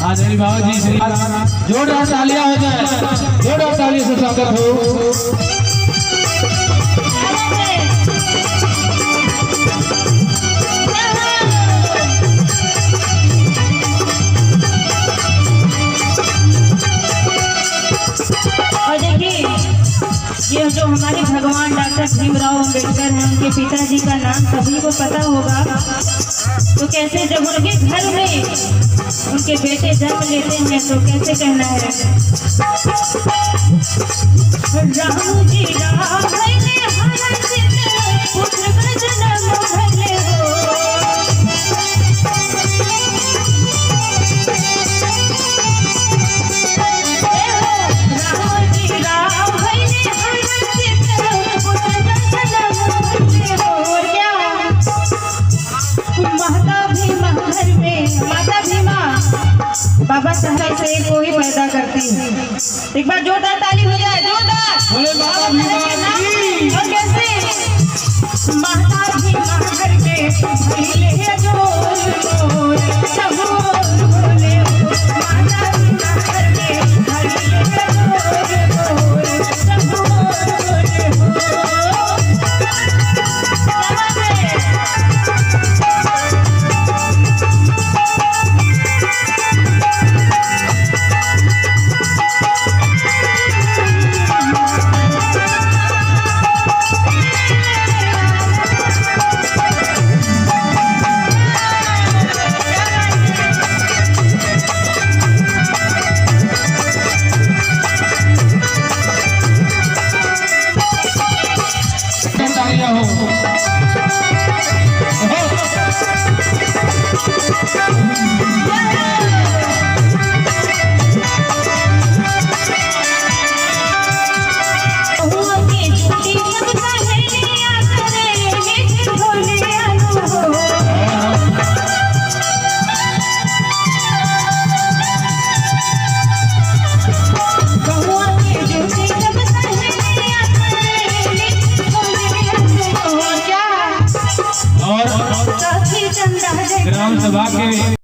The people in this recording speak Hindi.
आज बाबा जी श्री जोरदार तालियां हो जाए, जोरदार तालियों से स्वागत हो। ये जो हमारे भगवान डॉक्टर भीमराव अंबेडकर हैं, उनके पिताजी का नाम सभी को पता होगा। तो कैसे जब उनके घर में उनके बेटे जन्म लेते हैं तो कैसे कहना है, राम जी राम भले हर सिद्ध पुत्र का जन्म भले हो। माता भीमा बाबा साहब से को ही पैदा करती है। एक बार जोरदार ताली हो जाए, जोरदार। और कैसे माता भीमा घर में भइले जोर सब बोले, माता भीमा घर में भइले जोर सब बोले हो। ग्राम सभा के